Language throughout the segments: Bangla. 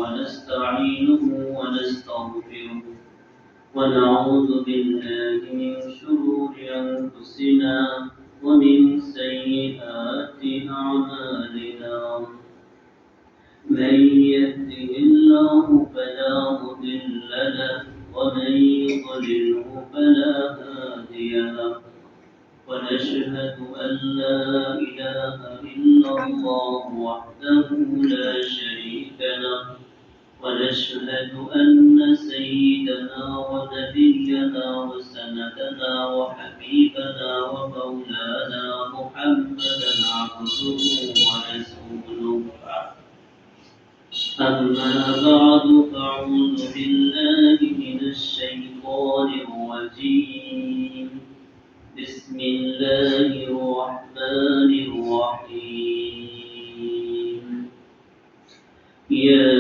ونستعينه ونستغفره ونعوذ بالله من شرور أنفسنا ومن سيئات أعمالنا من يهده الله فلا مضل له ومن يضلله فلا هادي له ونشهد أن لا إله إلا الله وحده لا شريك له ونشهد أن سيدنا ونبينا وسندنا وحبيبنا ومولانا محمدا عبده ورسوله أما بعد فأعوذ بالله من الشيطان الرجيم بسم الله الرحمن الرحيم يا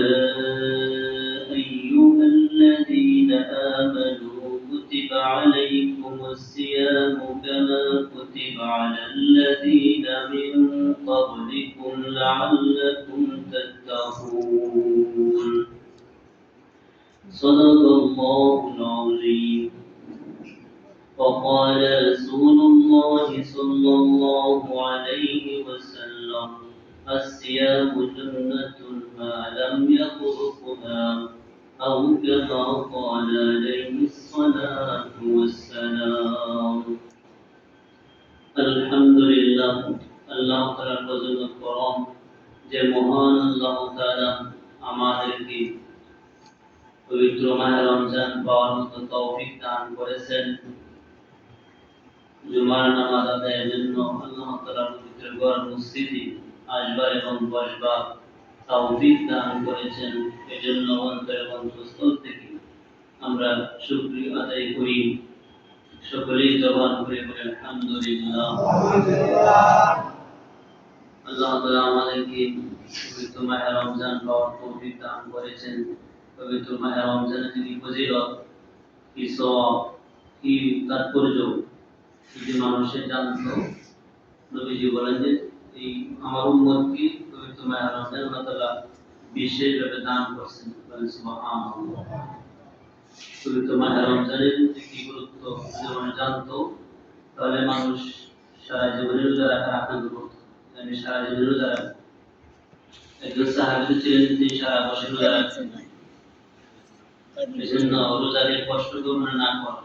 أيها الذين آمنوا كتب عليكم الصيام كما كتب على الذين من قبلكم لعلكم تتقون صدق الله العظيم وقال رسول الله صلى الله عليه وسلم الصيام جنة ما لم يقربها أو كما قال عليه الصلاة والسلام الحمد لله الله تعالى فضل القرآن যে মহান আল্লাহ তাআলা আমাদেরকে পবিত্র মাহে রমজান পাওয়ার মতো তৌফিক দান করেছেন। জুমার নামাজ আদায়ের জন্য আল্লাহ তাআলা পবিত্র ঘর মসজিদে আসবার এবং বসবার তৌফিক দান করেছেন। এজন্য অন্তরের অন্তঃস্থল থেকে আমরা শুকরিয়া আদায় করি। সকলেই জবান করে বলে আলহামদুলিল্লাহ। আল্লাহ তাআলা আমাদেরকে পবিত্র মাহে রমজান পাওয়ার তৌফিক দান করেছেন। পবিত্র মাহে রমজানের যে ফজিলত, কি সওয়াব, কি তাৎপর্য যদি মানুষের জানতো, নবীজি বলেন যে এই আমার উম্মতকে পবিত্র মাহে রমজান আল্লাহ তাআলা বিশেষভাবে দান করছেন। বলেন সুবহানাল্লাহ। পবিত্র মাহে রমজানের কি গুরুত্ব যদি মানুষ জানতো, তাহলে মানুষ সারা জীবনে রোজা রাখার আকাঙ্ক্ষা করতো। আমি সারা জীবনে রোজা রাখবো। একজন সাহাবী ছিলেন, তিনি সারা বছর রোজা রাখতেন। এজন্য রোজাকে কষ্ট করে না করা,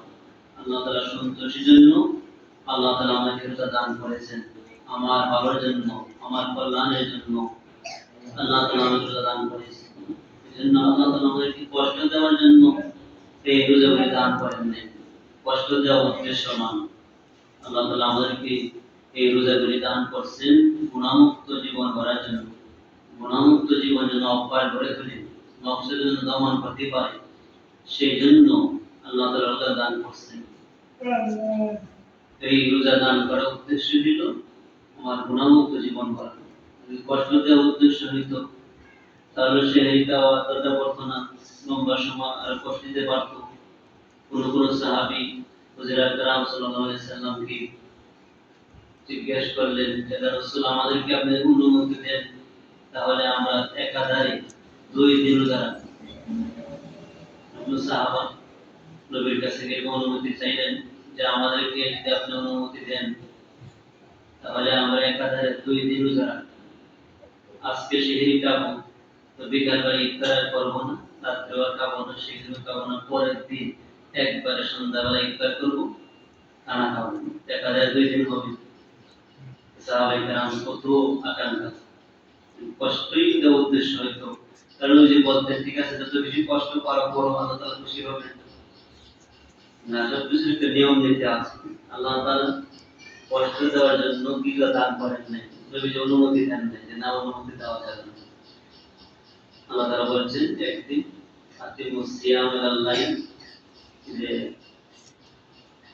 আল্লাহ তাআলা সন্তোষের জন্য আল্লাহ তাআলা আমাকে রোজা দান করেছেন। আমার ভালোর জন্য, আমার কল্যাণের জন্য আল্লাহ তাআলা আমাকে রোজা দান করেছেন। এজন্য আল্লাহ তাআলা আমাদেরকে কষ্ট দেওয়ার জন্য এই রোজাকে দান করেন নাই। কষ্ট দেওয়া উদ্দেশ্য নয়। আল্লাহ তাআলা আমাদেরকে এই রোজাগুলি দান করছেন গুনাহমুক্ত জীবন গড়ার জন্য। গুনাহমুক্ত জীবন যেন অভ্যাস গড়ে তুলে নফসের জন্য দমন করতে পারে, সেই জন্য আল্লাহ তাআলা রোজা দান করছেন। এই রোজা দান করার উদ্দেশ্য ছিল আমার গুনাহমুক্ত জীবন গড়া। যদি কষ্ট দেওয়ার উদ্দেশ্য হইত, তাহলে সে এইটা অতটা করতো না, লম্বা সময় আর কষ্ট দিতে পারত। কোন কোন সাহাবী হুজুর আকরাম সাল্লাল্লাহু আলাইহি সাল্লামকে জিজ্ঞেস করলেন, হে রাসূল, আমাদেরকে আপনি অনুমতি দেন, তাহলে আমরা একাধারে 2 দিন রোজা রাখব। সাহাবা নবীর কাছে গিয়ে অনুমতি চাইলেন যে আমাদেরকে যদি আপনি অনুমতি দেন, তাহলে আমরা একাধারে 2 দিন রোজা রাখব। আজকে সেহরি খাবো, তো বিকালবেলা ইফতার করবো না, রাত্রেও খাবো না, সেদিন খাবো না, পরের দিন একবারে সন্ধ্যাবেলা ইফতার করবো, খানা খাবো না, একাধারে 2 দিন হবে। সাহাবায়ে কেরাম কত আকাঙ্ক্ষা, কষ্টই দেওয়ার উদ্দেশ্য হইতো। কারণ ওই যে বলতেন, ঠিক আছে, যত বেশি কষ্ট করা বড় আল্লাহ তাআলা খুশি হবেন না, সব কিছু একটা নিয়ম নীতি আছে। আল্লাহ তাআলা কষ্ট দেওয়ার জন্য কি দান করেন নাই, নবী অনুমতি দেন নাই যে না, অনুমতি দেওয়া যাবে না। আল্লাহ তাআলা বলেছেন যে একদিন আতিমুস সিয়াম আলাল লাইল, যে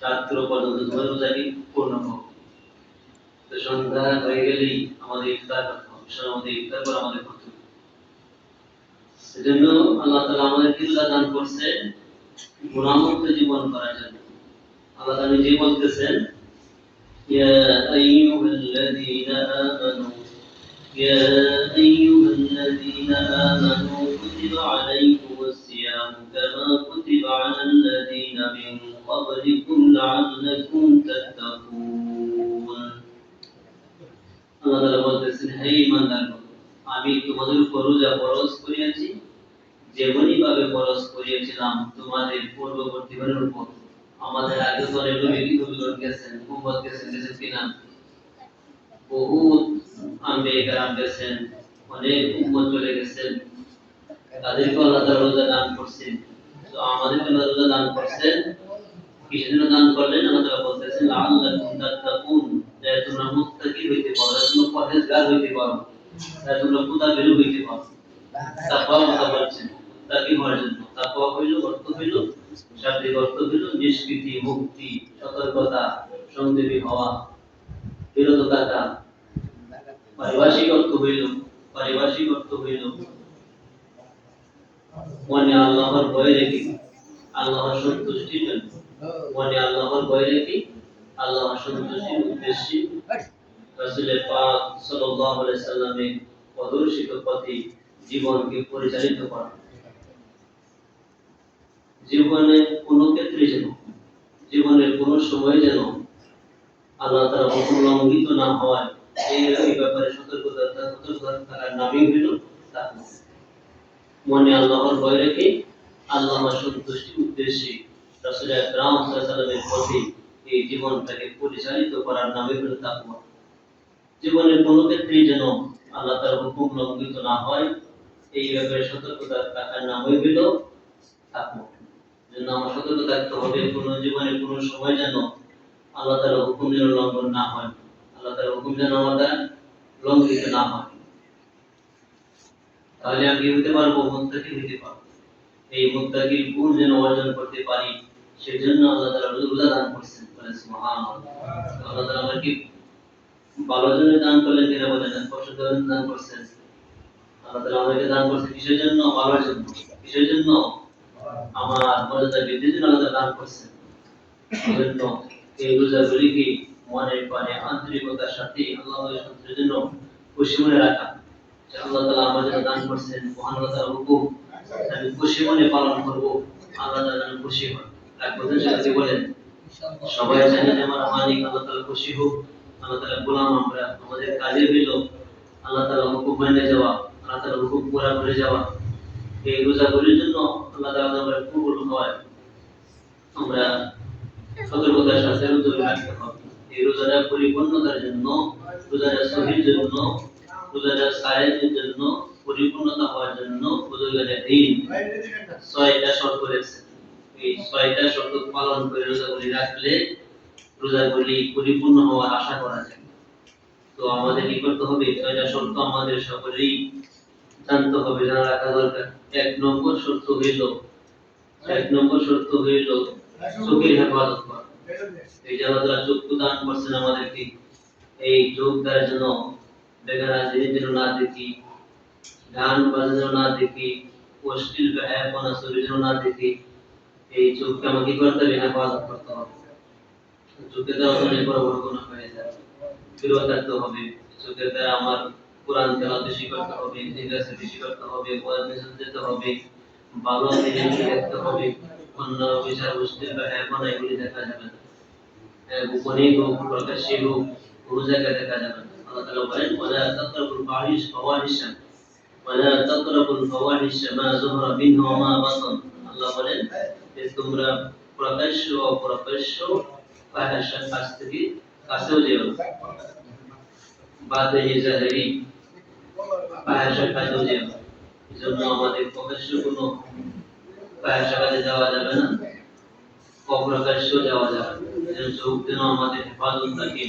রাত্র পর্যন্ত তোমার রোজাকে পূর্ণ করো। তো সন্ধ্যা হয়ে গেলেই আমাদের ইফতার করতে হবে, আমাদের ইফতার করা আমাদের কর্তব্য। সেজন্য আল্লাহ তাআলা আমাদেরকে রোজা দান করছেন গুনাহমুক্ত জীবন করার জন্য। আল্লাহ তাআলা নিজেই বলতেছেন, ইয়া আইয়ুহাল্লাযীনা আমানু كتب عليكم الصيام كما كتب على الذين من قبلكم لعلكم تتقون আল্লাহ তাআলা বলতেছেন হে ঈমানদারগণ আমি তোমাদের উপর রোজা ফরজ করিয়াছি যেমনি ভাবে ফরজ করিয়েছিলাম তোমাদের পূর্ববর্তীদের উপর আমাদের আগে অনেক নবী গেছেন উম্মত গেছেন কিনা বহুত আম্বিয়া کرام গেছেন অনেক উম্মত চলে গেছেন তাদেরকে আল্লাহ তাআলা রোজা দান করছেন তো আমাদেরকে আল্লাহ রোজা দান করছেন কিসের জন্য দান করলেন আল্লাহ তাআলা বলতেছেন লাআল্লাকুম তাত্তাকুন যে তোমরা মুত্তাকি হইতে পারো তোমরা পরহেজগার হইতে পারো তোমরা খোদা বেরু হইতে পারো তাকওয়া কথা বলছেন তাকি হওয়ার জন্য তাকওয়া হইল অর্থ হইল শাব্দিক অর্থ হইল নিষ্কৃতি মুক্তি সতর্কতা সংযমী হওয়া বিরত থাকা পারিভাষিক অর্থ হইল মনে আল্লাহর ভয় রেখে আল্লাহর সন্তুষ্টির জন্য মনে আল্লাহর ভয় রেখে আল্লাহর সন্তুষ্টির উদ্দেশ্যে রাসূল পাক সাল্লাল্লাহু আলাইহি সাল্লামের প্রদর্শিত পথে জীবনকে পরিচালিত করা জীবনে কোনো ক্ষেত্রে যেন জীবনের কোনো সময় যেন আল্লাহ তাআলা হুকুম লঙ্ঘিত না হয় এই ব্যাপারে সতর্কতা থাকার নামই হইল তাকওয়া মনে আল্লাহর ভয় রেখে আল্লাহর সন্তুষ্টির উদ্দেশ্যে রাসূল আকরাম সাল্লাল্লাহু আলাইহি ওয়াসাল্লামের পথে এই জীবনটাকে পরিচালিত করার নামই হইল তাকওয়া জীবনের কোনো ক্ষেত্রে যেন আল্লাহ তাআলার হুকুম লঙ্ঘিত না হয় এই ব্যাপারে সতর্কতা থাকার নামই হইল তাকওয়া যেন আমরা সতর্ক থাকতে হবে কোন জীবনে কোন সময় যেন আল্লাহ তাআলার হুকুম যেন লঙ্ঘন না হয় আল্লাহ তাআলার হুকুম যেন আমাদের লঙ্ঘিত না হয় তাহলে আমি হতে পারবো মুত্তাকি হতে পারবো এই মুত্তাকির গুণ যেন অর্জন করতে পারি সেজন্য আল্লাহ তাআলা রোজা দান করেছেন বলেন সুবহানাল্লাহ আল্লাহ তাআলা আমাকে ভালো জন্য দান করলেন কিনা বলেন কষ্ট জন্য দান করেছেন আল্লাহ তাআলা আমাকে দান করেছেন কিসের জন্য ভালোর জন্য কিসের জন্য আমার মর্যাদা বৃদ্ধির জন্য আল্লাহ তাআলা দান করেছেন সেজন্য এই রোজাগুলিকে মনের প্রাণে আন্তরিকতার সাথে আল্লাহর সন্তুষ্টির জন্য খুশি মনে রাখা যে আল্লাহ তাআলা আমার জন্য দান করেছেন মহান আল্লাহ তাআলার হুকুম আমি খুশি মনে পালন করব আল্লাহ তাআলা খুশি হন এক কথা সাথে বলেন সবাই জানে যে আমার মালিক আল্লাহ তাআলা খুশি হোক আল্লাহ তাআলা গোলাম আমরা আমাদের কাজে হইল আল্লাহ তাআলা হুকুম মেনে যাওয়া আল্লাহ তাআলা হুকুম পুরা করে যাওয়া এই রোজাগুলির জন্য আল্লাহ তাআলা আমরা কবুল হয় আমরা সতর্কতার সাথে রোজা রাখতে হবে এই রোজাটা পরিপূর্ণতার জন্য রোজাটা সহির জন্য রোজাটা সায়েমের জন্য পরিপূর্ণতা হওয়ার জন্য রোজাটা দিন 6টা শর্ত রয়েছে এই 6টা শর্ত পালন করে রোজাগুলি রাখলে রোজাগুলি পরিপূর্ণ হওয়ার আশা করা যায় তো আমাদের কি করতে হবে 6টা শর্ত আমাদের সকলেই জানতে হবে জানা রাখা দরকার এক নম্বর শর্ত হইল চোখের হেফাজত করা এই যে আল্লাহ চক্ষু দান করছেন আমাদেরকে এই চোখ দ্বারা যেন বেগানা জিনিস যেন না দেখি গান বাজনা যেন না দেখি অশ্লীল বেহায়াপনা ছবি যেন না দেখি এই চোখকে আমাকে করতে হবে হেফাজত করতে হবে চোখের দ্বারা অনেক বড় বড় গুনাহ হয়ে যায় বিরত থাকতে হবে চোখের দ্বারা আমার কোরআন তেলাওয়াত বেশি করতে হবে জিজ্ঞাসা বেশি করতে হবে ওয়াজে যেতে হবে ভালো জিনিস দেখতে হবে অন্য বিচার অশ্লীল বেহায়াপনা এগুলি দেখা যাবে না গোপনে হোক প্রকাশ্যে হোক কোনো জায়গায় দেখা যাবে না আল্লাহ তাআলা বলেন ওয়ালা তাকরাবুল ফাওয়াহিশা ওয়ালা তাকরাবুল ফাওয়াহিশা মা যুহরা মিনহা ওয়া মা বাতান আল্লাহ বলেন যে তোমরা প্রকাশ্য ও অপ্রকাশ্য ফাহিশার কাছ থেকে কাছেও যেও বাতিনি জাহেরি ফাহিশার কাছেও যেও এজন্য আমাদের প্রকাশ্য কোনো ফাহিশার কাছে যাওয়া যাবে না অপ্রকাশ্য যাওয়া যাবে যেন চোখ যেন আমাদের হেফাজত থাকে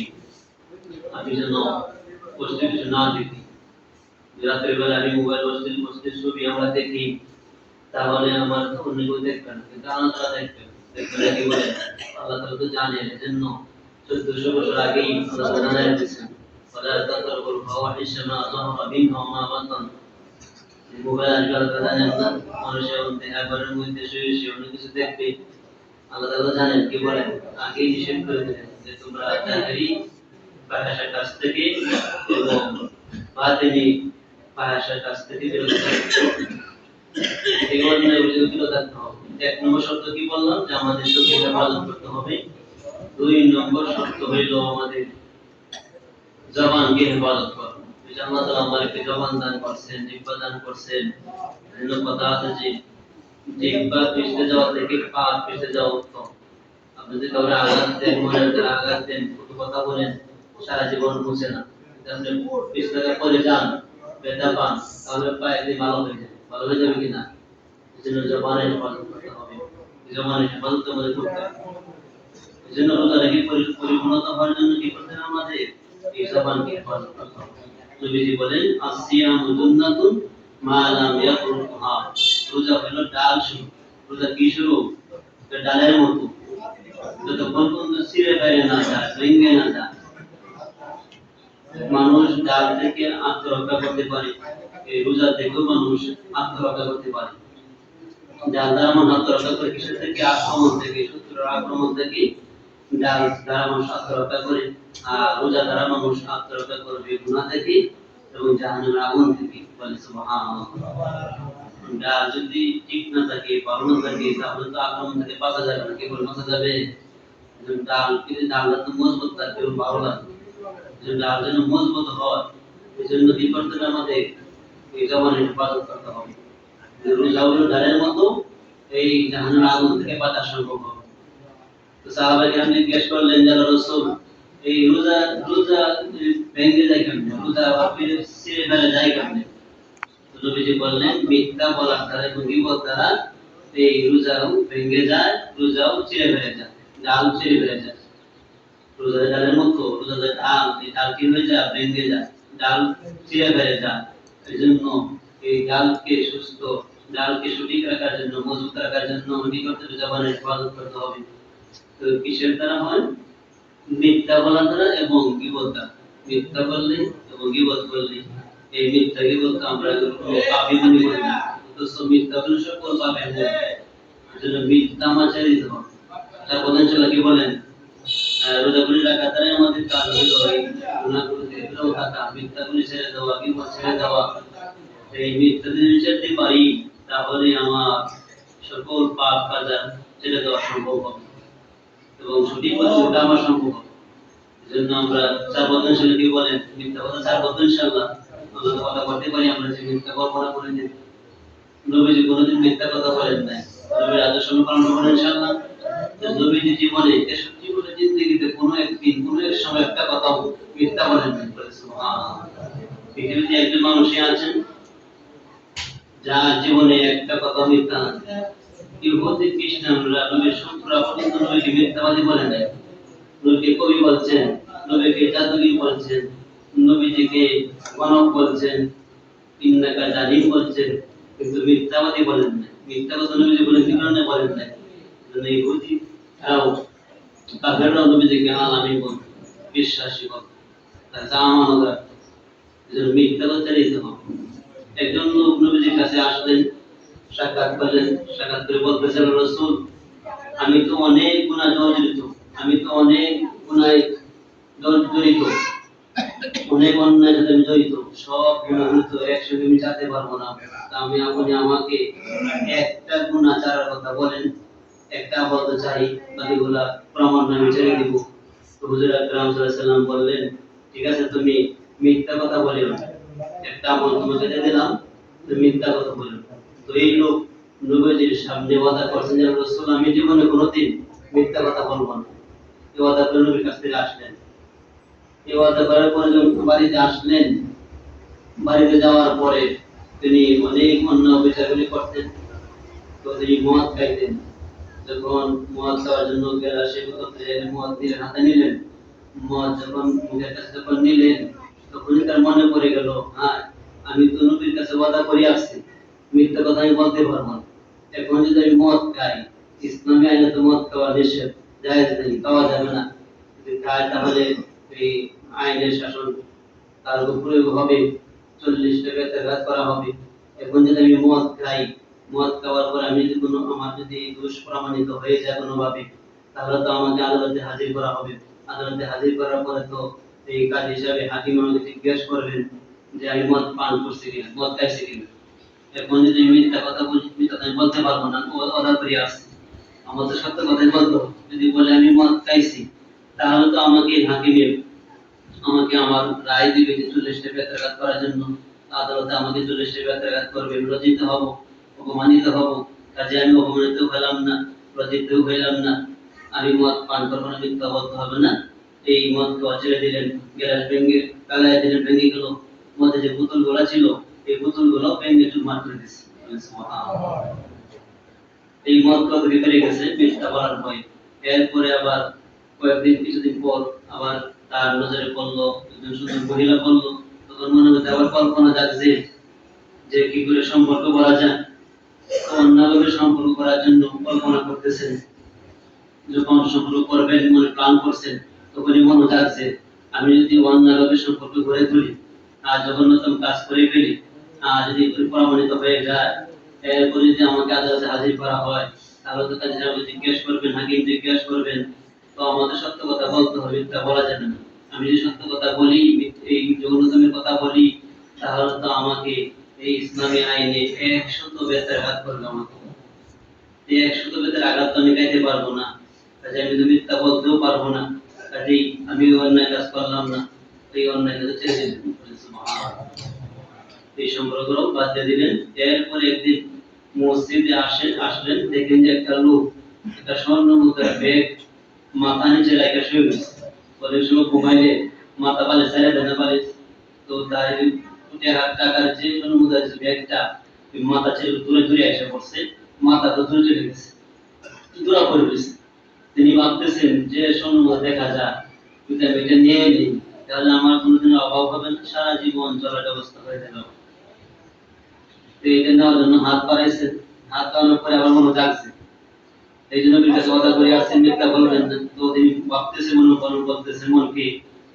আমি যেন অশ্লীল কিছু না দেখি রাতের বেলা আমি মোবাইল অশ্লীল ছবি আমরা দেখি তাহলে আমার অন্য কেউ দেখবে না কিন্তু আল্লাহ তাআলা দেখবেন কি বলে আল্লাহ তাআলা তো জানেন এজন্য 1400 বছর আগেই আল্লাহ তাআলা জানাই দিয়েছেন ওয়ালা তাকরাবুল ফাওয়াহিশা মা যহরা মিনহা ওয়া মা বাতান মোবাইল আজকাল জানেন না মানুষের মধ্যে একবারের মধ্যে শুয়ে অন্য কিছু দেখবে আল্লাহ তাআলা জানেন কি বলেন আগেই নিষেধ করে দিলেন যে তোমরা জাহেরি ফাহিশার কাছ থেকে এবং বাতিনি ফাহিশার কাছ থেকে বিরত থাকো অন্যায় অভিযোগ বিরত থাকতে হবে। এক নম্বর শর্ত কি বললাম, যে আমাদের চোখে হেফাজত করতে হবে। দুই নম্বর শর্ত হইল আমাদের জবানকে হেফাজত করা। আল্লাহ তাআলা আমাদেরকে জবান দান করছেন, জিহ্বা দান করছেন। এজন্য কথা আছে যে জিহ্বা পিছলে যাওয়া থেকে পা পিছলে যাওয়া উত্তম। আপনি যদি কাউকে আঘাত দেন, মনের ভিতরে আঘাত দেন, কত কথা বলেন, সারা জীবন মুছে না। আপনি পিছলে পড়ে যান, ব্যথা পান, তাহলে পা একদিন ভালো হয়ে যাবে। ভালো হয়ে যাবে কিনা? এজন্য জবানের হেফাজত করতে হবে। জবানের হেফাজত আমাদের করতে হবে। এজন্য রোজা রেখে পরিপূর্ণতা হওয়ার জন্য কি করতে হবে? আমাদের এই জবানকে হেফাজত করতে হবে। নবীজি বলেন, আসিয়ামু জুন্নাতুন মা লাম ইয়াকুলহা। রোজা হলো ডাল শুরু। রোজা কি শুরু? ডালের মতো। যতক্ষণ পর্যন্ত ছিঁড়ে ফেলে না যায়, ভেঙে না যায়, মানুষ ডাল থেকে আত্মরক্ষা করতে পারে। এই রোজা থেকেও মানুষ আত্মরক্ষা করতে পারে। ডাল দ্বারা মানুষ আত্মরক্ষা করে কিসের থেকে? আক্রমণ থেকে, শত্রুর আক্রমণ থেকে ডাল দ্বারা মানুষ আত্মরক্ষা করে। আর রোজা দ্বারা মানুষ আত্মরক্ষা করবে গুনাহ থেকে এবং জাহান্নামের আগুন থেকে। বলে সুবহানাল্লাহ। ডাল যদি ঠিক না থাকে, ভালো না থাকে, তাহলে তো আক্রমণ থেকে বাঁচা যাবে না। কেবল বাঁচা যাবে ডাল, কিন্তু ডালটা তো মজবুত থাকবে এবং ভালো লাগবে। ডাল যেন মজবুত হয়, এই জন্য কি করতে হবে? আমাদের এই জবানের হেফাজত করতে হবে। রোজা হলো ডালের মতো, এই জাহান্নামের আগুন থেকে বাঁচা সম্ভব হবে। তো সাহাবায়ে কেরাম জিজ্ঞেস করলেন, ইয়া রাসূল, এই রোজা রোজা ভেঙে যায় কেমনে? রোজা আপনি ছিঁড়ে ফেলে যায় কেমনে? তো নবীজি বললেন, মিথ্যা বলার দ্বারা এবং গীবত দ্বারা এই রোজাও ভেঙে যায়, রোজাও ছিঁড়ে ফেলে যায়, ডাল ছিঁড়ে ফেলে যায়। রোজা ডালের মতো, রোজা ডাল, এই ডাল কি হয়ে যায়? ভেঙে যায়, ডাল ছিঁড়ে ফেলে যায়। এই জন্য এই ডালকে সুস্থ, ডালকে সঠিক রাখার জন্য, মজবুত রাখার জন্য কি করতে হবে? জবানের হেফাজত করতে হবে। তো কিসের দ্বারা হয়? মিথ্যা বলা দ্বারা এবং গীবত দ্বারা। মিথ্যা বললে এবং গীবত করলে, এই মিথ্যা গীবত আমরা কোনো পাপই মনে করি না, অথচ মিথ্যা বলে সকল পাপের মূল। এজন্য মিথ্যা মাঝে দিতে হবে। তার প্রধান ছেলে কি বলেন? রোজাগুলি রাখা দ্বারা আমাদের কাজ হলো এই গুনাহগুলো থেকে বিরত থাকা, মিথ্যাগুলি ছেড়ে দেওয়া, গীবত ছেড়ে দেওয়া। এই মিথ্যা যদি ছেড়ে পারি, তাহলে আমার সকল পাপ কাজ ছেড়ে দেওয়া সম্ভব হবে এবং সঠিক পথে ওঠা আমার সম্ভব হবে। এজন্য আমরা চার বছর ছেলে কি বলেন? মিথ্যা কথা চার বছর ইনশাআল্লাহ আমরা কথা বলতে পারি। আমরা যে মিথ্যা কল্পনা করে নিই, নবীজি কোনোদিন মিথ্যা কথা বলেন নাই। নবীর আদর্শ অনুকরণ করবেন ইনশাআল্লাহ। নবীজি জীবনে 63 বছর জিন্দেগিতে কোনো একদিন, কোনো এক সময় একটা কথা মিথ্যা বলেন নাই। সুবহানাল্লাহ। পৃথিবীতে একজন মানুষই আছেন যার জীবনে একটা কথা মিথ্যা না। ইহুদি খ্রিস্টানরা, নবীর শত্রুরা পর্যন্ত নবীকে মিথ্যাবাদী বলে নাই। নবীকে কবি বলছেন, নবীকে জাদুগির বলছেন, নবীজিকে গণক বলছেন, ইন্নাকা জালিম বলছেন, কিন্তু মিথ্যাবাদী বলেন নাই। মিথ্যা কথা নবীজি বলেন কি কারণে বলেন নাই? কারণ ইহুদি আর কাফেররা নবীজিকে আলামিন বলত, বিশ্বাসী বলত, তার জামানত রাখত। এজন্য মিথ্যা কথা দিতে হবে। একজন লোক নবীজির কাছে আসলেন, সাক্ষাৎ করলেন, সাক্ষাৎ করে বলতেছেন, রাসূল, আমি তো অনেক গুনাহ জড়িত, আমি তো অনেক গুনাহে জড়িত, অনেক অন্যায়ের সাথে জড়িত, সব গুনাহগুলো তো একসঙ্গে আমি চাইতে পারবো না। আপনি আমাকে একটা গুনাহ ছাড়ার কথা বলেন, একটা বলতে চাই, বাকিগুলা প্রমাণ আমি ছেড়ে দিব। তো হুজুর আকরাম সাল্লাল্লাহু আলাইহি সাল্লাম বললেন, ঠিক আছে, তুমি মিথ্যা কথা বলিও না, একটা আমল তোমাকে দিয়ে দিলাম, তুমি মিথ্যা কথা বলিও। তো এই লোক নবীজির সামনে ওয়াদা করছেন যে, রাসূল, আমি জীবনে কোনোদিন মিথ্যা কথা বলবো না। এই ওয়াদা করে নবীর কাছ থেকে আসলেন। এই ওয়াদা করার পরে যখন বাড়িতে আসলেন, বাড়িতে যাওয়ার পরে তিনি অনেক অন্য বিচারগুলি করতেন। তো তিনি মদ খাইতেন। যখন মদ খাওয়ার জন্য গেলাসে মদ দিয়ে হাতে নিলেন, মদ যখন মুখের কাছে যখন নিলেন, তখনই তার মনে পড়ে গেল, হ্যাঁ, আমি তো নবীর কাছে ওয়াদা করে আসছি, মিথ্যা কথা আমি বলতে পারবো না। এখন যদি আমি মদ খাই, ইসলামী আইনে তো মদ খাওয়া নিষেধ, জায়েজ নেই, খাওয়া যাবে না। যদি খাই তাহলে এই আইনের শাসন তার উপরে হবে, 40 টাকা তেরাত করা হবে। এখন যদি আমি মদ খাই, মদ খাওয়ার পর আমি যদি কোনো আমার যদি দোষ প্রমাণিত হয়ে যায় কোনোভাবে, তাহলে তো আমাকে আদালতে হাজির করা হবে। আদালতে হাজির করার পরে তো এই কাজী হিসাবে হাকিম আমাকে জিজ্ঞেস করবেন যে আমি মদ পান করছি কিনা, মদ খাইছি কিনা। এখন যদি মিথ্যা কথা বলি, মিথ্যা আমি বলতে পারবো না, অদা করে আছে। আমাদের সত্য কথাই বলতো, যদি বলে আমি মদ খাইছি, তাহলে তো আমাকে হাকিমে আমাকে আমার রায় দিবে যে 40টা বেত্রাঘাত করার জন্য। আদালতে আমাকে 40টা বেত্রাঘাত করবে, লজ্জিত হব, অপমানিত হব। কাজে আমি অপমানিত হলাম না, লজ্জিত হইলাম না। আমি মদ পান করবো না, মিথ্যা বলতে হবে না। এই মদ ছেড়ে দিলেন, গ্যাস ভেঙে গালায় দিলেন, ভেঙে গেল। মধ্যে যে বোতল গুলা ছিল, এই বোতল গুলো ভেঙে চুরমার করে দিচ্ছে। এই মদ কতকে ফেলে গেছে মিথ্যা বলার ভয়। এরপরে আবার কিছুদিন পর আবার তার নজরে পড়লো একজন সুন্দর মহিলা পড়লো। তখন মনে মধ্যে আবার কল্পনা জাগছে যে কি করে সম্পর্ক করা যায়। অন্যভাবে সম্পর্ক করার জন্য কল্পনা করতেছেন। যখন সম্পর্ক করবেন মনে প্ল্যান করছেন, তখনই মনে জাগছে আমি যদি অন্যভাবে সম্পর্ক গড়ে তুলি আর জঘন্যতম কাজ করে ফেলি, আর যদি প্রমাণিত হয়ে যায়, এরপরে যদি আমাকে আদালতে হাজির করা হয়, তাহলে তো কাজে আমাকে জিজ্ঞেস করবেন, হাকিম জিজ্ঞেস করবেন। তো আমাদের সত্য কথা বলতে হবে, মিথ্যা বলা যাবে না। আমি যদি সত্য কথা বলি, এই জঘন্যতমের কথা বলি, তাহলে তো আমাকে এই ইসলামী আইনে 100 বেতের আঘাত করবে। আমাকে এই 100 বেতের আঘাত তো আমি গাইতে পারবো না। কাজে আমি তো মিথ্যা বলতেও পারবো না। কাজেই আমি অন্যায় কাজ করলাম না, এই অন্যায় কাজ ছেড়ে দিলেন। এই সম্পর্কগুলো বাদ দিয়ে দিলেন। এরপরে একদিন মসজিদে আসলেন, দেখেন যে একটা লোক একটা স্বর্ণ মুদ্রার ব্যাগ মাথা নিচে রেখে শুয়ে গেছে। অনেক সময় ঘুমাইলে মাথা পালে ছেড়ে দেয় না পালে, তো তাই উঠে হাত টাকার যে স্বর্ণ মুদ্রার যে ব্যাগটা মাথা ছেড়ে দূরে দূরে এসে পড়ছে, মাথা তো দূরে চলে গেছে, দূরা পড়ে গেছে। তিনি ভাবতেছেন যে স্বর্ণ মুদ্রা দেখা যায়, যদি আমি এটা নিয়ে নিই তাহলে আমার কোনোদিন অভাব হবে না, সারা জীবন চলার ব্যবস্থা হয়ে যাবে। এটা নেওয়ার জন্য হাত বাড়াইছে, হাত বাড়ানোর পরে আবার মনে জাগছে, এই জন্য বিকাশ কথা করে আসছেন, মিথ্যা বলবেন না। তো তিনি ভাবতেছে, মনে করতেছে মনকে,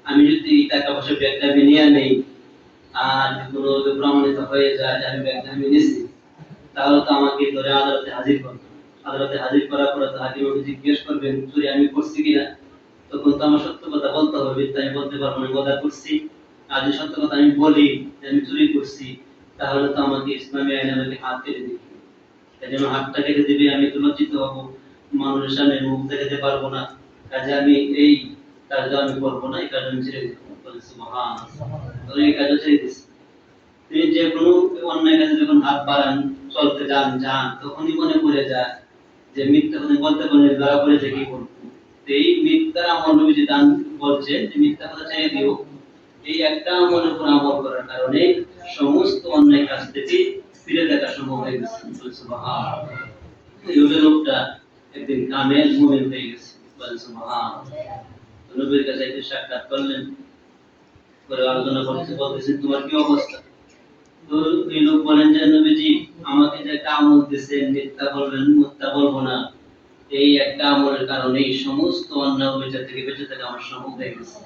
আমি যদি টাকা পয়সা ব্যাগটা আমি নিয়ে নেই আর কোনো প্রমাণিত হয়ে যায় যে আমি ব্যাগটা আমি নিয়েছি, তাহলে তো আমাকে ধরে আদালতে হাজির করবে। আদালতে হাজির করার পরে তো হাকিম আমাকে জিজ্ঞেস করবেন চুরি আমি করছি কিনা। তখন তো আমার সত্য কথা বলতে হবে, মিথ্যা আমি বলতে পারবো না, কথা করছি। আর যদি সত্য কথা আমি বলি যে আমি চুরি করছি, তাহলে তো আমাকে ইসলামী আইনে আমাকে হাত কেটে দিবে। এই জন্য হাতটা কেটে দিবে, আমি তো লজ্জিত হবো, মানুষের সামনে মুখ দেখাতে পারবো না। কাজে আমি এই কাজটা আমি করবো না, এই কাজ আমি ছেড়ে দিব। এই কাজটা ছেড়ে দিচ্ছি। তিনি যে কোনো অন্যায় কাজে যখন হাত বাড়ান, চলতে যান তখনই মনে পড়ে যায় যে মিথ্যা কথা বলতে বলে ধরা পড়েছে কি করবো। এই মিথ্যার আমল নবীজি দান বলছে যে মিথ্যা কথা ছেড়ে দিও। এই একটা আমলের উপর আমল করার কারণে সমস্ত অন্যায় কাজ থেকে ফিরে দেখা সম্ভব হয়ে গেছে। সুবহানাল্লাহ। এই লোকটা একদিন কামেল মুমিন হয়ে গেছে। সুবহানাল্লাহ। নবীর কাছে একটু সাক্ষাৎ করলেন, করে আলোচনা করতে বলতেছেন তোমার কি অবস্থা। তো এই লোক বলেন যে নবীজি আমাকে যে একটা আমল দিয়েছেন, মিথ্যা বলবেন, মিথ্যা বলবো না, এই একটা আমলের কারণে সমস্ত অন্যায় বিচার থেকে বেঁচে থাকা আমার সম্ভব হয়ে গেছে।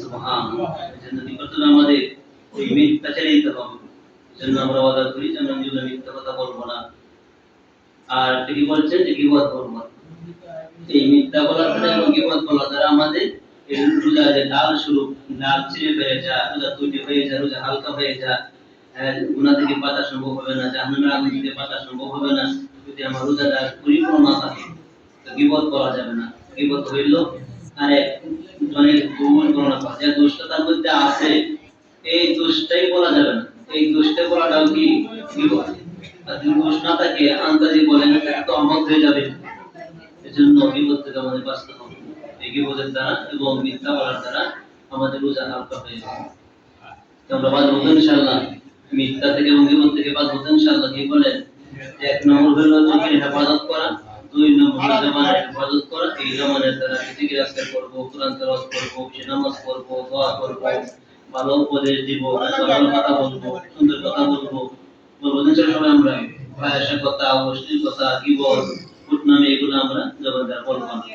সুবহানাল্লাহ। এজন্য কি করতে হবে, আমাদের এই মিথ্যা ছেড়ে দিতে হবে। এজন্য আমরা ওয়াদা করি যে আমরা জীবনে মিথ্যা কথা বলবো না। আর কি বলছেন যে গীবত করবো না। এই মিথ্যা বলার দ্বারা এবং গীবত বলার দ্বারা আমাদের এই রোজা যে ডাল শুরু, ডাল ছিঁড়ে বেড়ে যায়, রোজা তৈরি হয়ে যায়, রোজা হালকা হয়ে যায়, গুনাহ থেকে বাঁচা সম্ভব হবে না, জাহান্নামের আগুন থেকে বাঁচা সম্ভব হবে না যদি আমার রোজাটা পরিপূর্ণ না থাকে। তো গীবত করা যাবে না। গীবত হইল আরেক জনের দোষ গণনা করা, যে দোষটা তার মধ্যে আছে এই দোষটাই বলা যাবে না। এই দোষটা বলাটাও কি গীবত। আর যদি দোষ না থাকে আন্দাজি বলেন তো আমল হয়ে যাবে। এজন্য গীবত থেকে আমাদের বাঁচতে হবে। এই গীবতের দ্বারা এবং মিথ্যা বলার দ্বারা আমাদের রোজা হালকা হয়ে যাবে। তো আমরা বাঁচবো ইনশাআল্লাহ মিথ্যা থেকে এবং গীবত থেকে বাঁচবো ইনশাআল্লাহ। কি বলেন, এক নম্বর হলো চোখের হেফাজত করা, দুই নম্বর হলো জবানের হেফাজত করা। এই জবানের দ্বারা জিকির আজকার করবো, কোরআন তেলাওয়াত করবো, নামাজ পড়বো, দোয়া করবো, ভালো উপদেশ দিব, ভালো কথা বলবো, সুন্দর কথা বলবো। বলবো সবাই আমরা ভাষা কথা, অশ্লীল কথা, গীবত, কুটনামি এগুলো আমরা জবান দ্বারা বলবো না।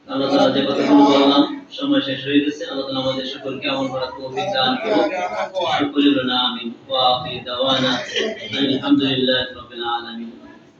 আল্লাহ তাআলা যে কথাগুলো বললাম সময় শেষ হয়ে গেছে। আল্লাহ তাআলা আমাদের সকলকে আমল করার তৌফিক দান করুন। সকলে বলুন আমিন। ওয়া আখির দাওয়ানা আলহামদুলিল্লাহি রাব্বিল আলামিন।